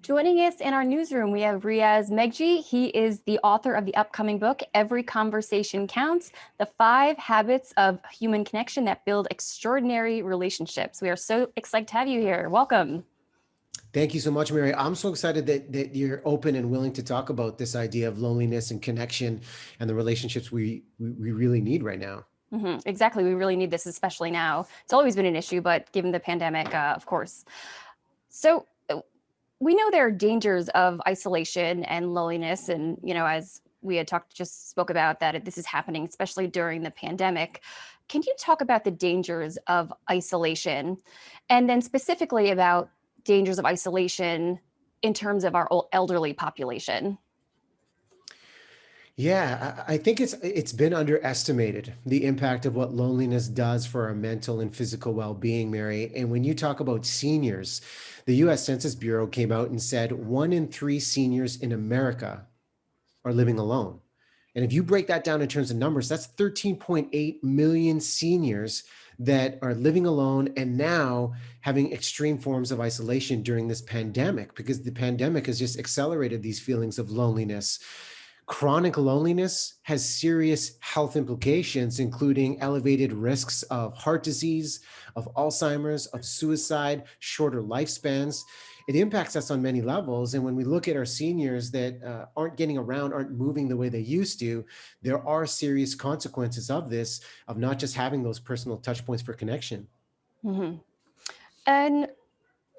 Joining us in our newsroom, we have Riaz Megji. He is the author of the upcoming book, Every Conversation Counts, The 5 Habits of Human Connection That Build Extraordinary Relationships. We are so excited to have you here. Welcome. Thank you so much, Mary. I'm so excited that you're open and willing to talk about this idea of loneliness and connection and the relationships we really need right now. Exactly. We really need this, especially now. It's always been an issue, but given the pandemic, of course. So we know there are dangers of isolation and loneliness. And, as we had just spoke about that this is happening, especially during the pandemic. Can you talk about the dangers of isolation and then specifically about dangers of isolation in terms of our elderly population? Yeah, I think it's been underestimated, the impact of what loneliness does for our mental and physical well-being, Mary. And when you talk about seniors, the US Census Bureau came out and said 1 in 3 seniors in America are living alone. And if you break that down in terms of numbers, that's 13.8 million seniors that are living alone and now having extreme forms of isolation during this pandemic, because the pandemic has just accelerated these feelings of loneliness. Chronic loneliness has serious health implications, including elevated risks of heart disease, of Alzheimer's, of suicide, shorter lifespans. It impacts us on many levels. And when we look at our seniors that aren't getting around, aren't moving the way they used to, there are serious consequences of this, of not just having those personal touch points for connection. hmm And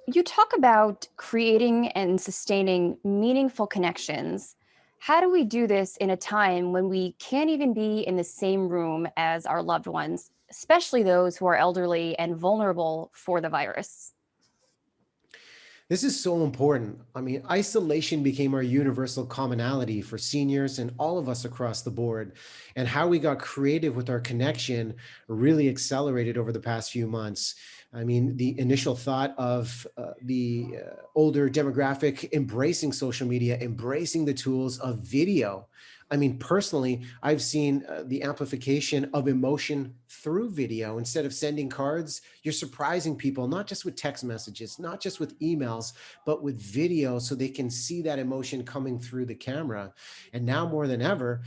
you talk about creating and sustaining meaningful connections. How do we do this in a time when we can't even be in the same room as our loved ones, especially those who are elderly and vulnerable for the virus? This is so important. I mean, isolation became our universal commonality for seniors and all of us across the board. And how we got creative with our connection really accelerated over the past few months. I mean, the initial thought of the older demographic embracing social media, embracing the tools of video. I mean, personally, I've seen the amplification of emotion through video. Instead of sending cards, you're surprising people, not just with text messages, not just with emails, but with video so they can see that emotion coming through the camera. And now more than ever,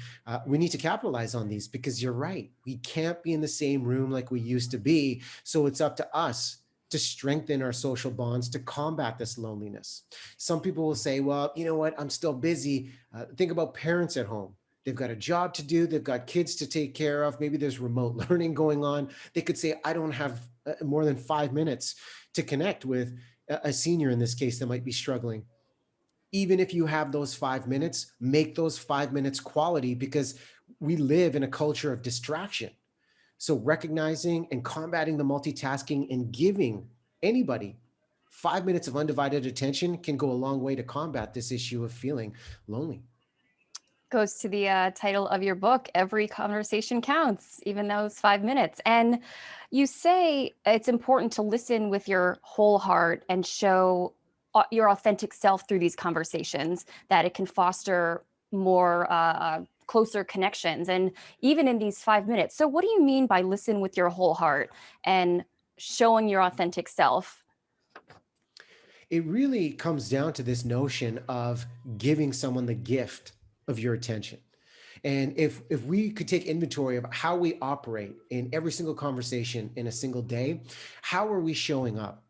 we need to capitalize on these, because you're right. We can't be in the same room like we used to be. So it's up to us to strengthen our social bonds to combat this loneliness. Some people will say, well, you know what, I'm still busy. Think about parents at home. They've got a job to do. They've got kids to take care of. Maybe there's remote learning going on. They could say, I don't have more than 5 minutes to connect with a senior in this case that might be struggling. Even if you have those 5 minutes, make those 5 minutes quality, because we live in a culture of distraction. So recognizing and combating the multitasking and giving anybody 5 minutes of undivided attention can go a long way to combat this issue of feeling lonely. Goes to the title of your book, Every Conversation Counts, even those 5 minutes. And you say it's important to listen with your whole heart and show your authentic self through these conversations, that it can foster more closer connections. And even in these 5 minutes. So, what do you mean by listen with your whole heart and showing your authentic self? It really comes down to this notion of giving someone the gift of your attention. And if we could take inventory of how we operate in every single conversation in a single day, how are we showing up?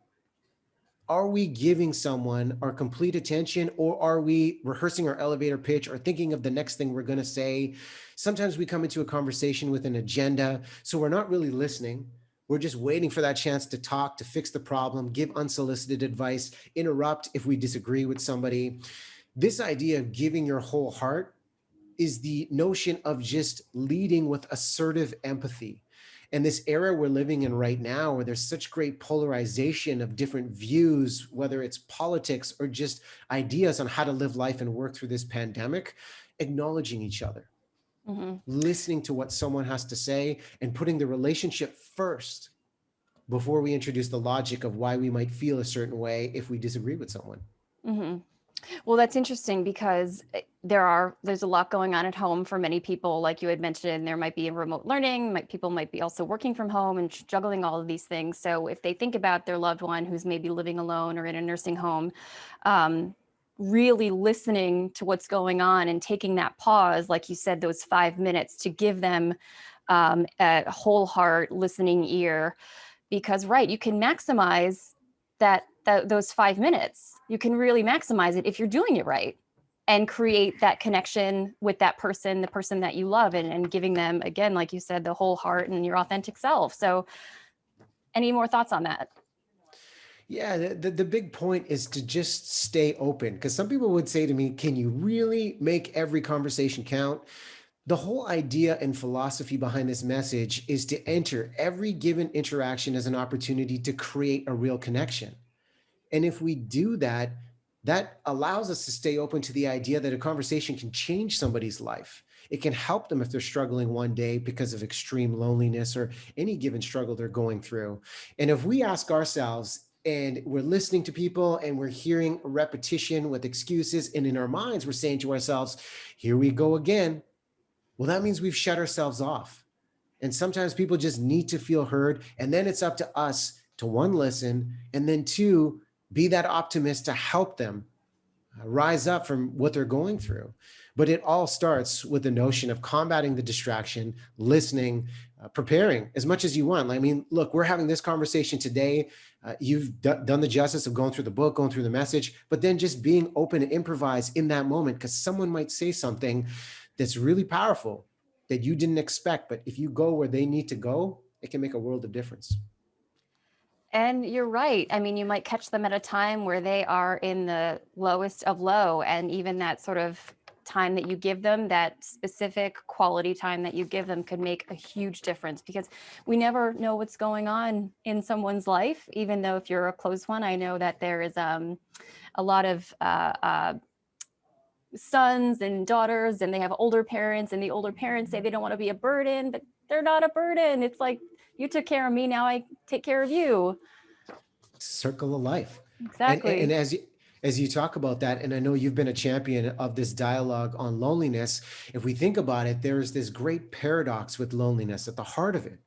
Are we giving someone our complete attention, or are we rehearsing our elevator pitch or thinking of the next thing we're going to say? Sometimes we come into a conversation with an agenda, so we're not really listening. We're just waiting for that chance to talk, to fix the problem, give unsolicited advice, interrupt if we disagree with somebody. This idea of giving your whole heart is the notion of just leading with assertive empathy. And this era we're living in right now, where there's such great polarization of different views, whether it's politics or just ideas on how to live life and work through this pandemic, acknowledging each other, Mhm. listening to what someone has to say, and putting the relationship first before we introduce the logic of why we might feel a certain way if we disagree with someone. Mhm. Well, that's interesting because there's a lot going on at home for many people, like you had mentioned. There might be remote learning, people might be also working from home and juggling all of these things. So if they think about their loved one who's maybe living alone or in a nursing home, um, really listening to what's going on and taking that pause, like you said, those 5 minutes to give them a whole heart listening ear. Because right, you can maximize those 5 minutes. You can really maximize it if you're doing it right and create that connection with that person, the person that you love, and giving them, again, like you said, the whole heart and your authentic self. So any more thoughts on that? Yeah, the big point is to just stay open. Because some people would say to me, can you really make every conversation count? The whole idea and philosophy behind this message is to enter every given interaction as an opportunity to create a real connection. And if we do that, that allows us to stay open to the idea that a conversation can change somebody's life. It can help them if they're struggling one day because of extreme loneliness or any given struggle they're going through. And if we ask ourselves, and we're listening to people and we're hearing repetition with excuses, and in our minds, we're saying to ourselves, here we go again. Well, that means we've shut ourselves off. And sometimes people just need to feel heard. And then it's up to us to, one, listen, and then two, be that optimist to help them rise up from what they're going through. But it all starts with the notion of combating the distraction, listening, preparing as much as you want. I mean, look, we're having this conversation today. You've done the justice of going through the book, going through the message, but then just being open to improvise in that moment, because someone might say something that's really powerful that you didn't expect. But if you go where they need to go, it can make a world of difference. And you're right. I mean, you might catch them at a time where they are in the lowest of low. And even that sort of time that you give them, that specific quality time that you give them, could make a huge difference, because we never know what's going on in someone's life. Even though if you're a close one, I know that there is a lot of sons and daughters, and they have older parents, and the older parents say they don't want to be a burden, but they're not a burden. It's like, you took care of me, now I take care of you. Circle of life. And Exactly. as you talk about that, and I know you've been a champion of this dialogue on loneliness, if we think about it, there's this great paradox with loneliness at the heart of it.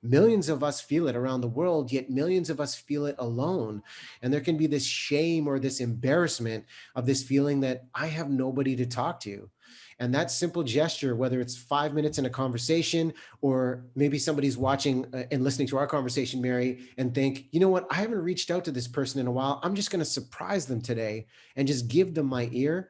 Millions of us feel it around the world, yet millions of us feel it alone. And there can be this shame or this embarrassment of this feeling that I have nobody to talk to. And that simple gesture, whether it's 5 minutes in a conversation, or maybe somebody's watching and listening to our conversation, Mary, and think, you know what, I haven't reached out to this person in a while. I'm just going to surprise them today and just give them my ear.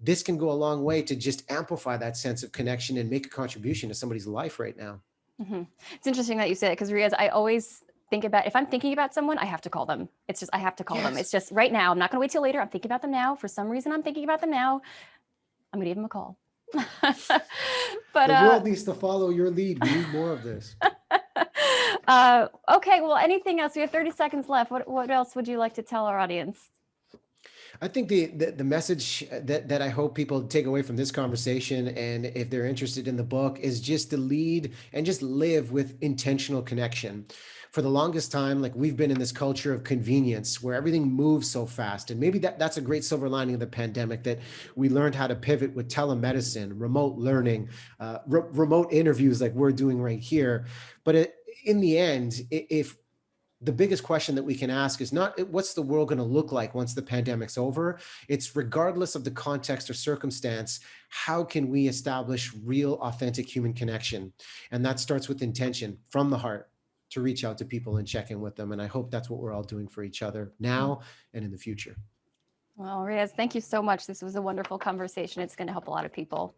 This can go a long way to just amplify that sense of connection and make a contribution to somebody's life right now. Hmm. It's interesting that you say it, because Riaz, I always think about, if I'm thinking about someone, I have to call them. It's just, I have to call them. It's Yes. just right now. I'm not going to wait till later. I'm thinking about them now. For some reason, I'm thinking about them now. I'm going to give them a call. But The world needs to follow your lead. We need more of this. okay. Well, anything else? We have 30 seconds left. What else would you like to tell our audience? I think the message that I hope people take away from this conversation, and if they're interested in the book, is just to lead and just live with intentional connection. For the longest time, like, we've been in this culture of convenience where everything moves so fast. And maybe that's a great silver lining of the pandemic, that we learned how to pivot with telemedicine, remote learning, remote interviews like we're doing right here. But in the end, if the biggest question that we can ask is not what's the world going to look like once the pandemic's over. It's, regardless of the context or circumstance, how can we establish real, authentic human connection? And that starts with intention from the heart to reach out to people and check in with them. And I hope that's what we're all doing for each other now and in the future. Well, Riaz, thank you so much. This was a wonderful conversation. It's going to help a lot of people.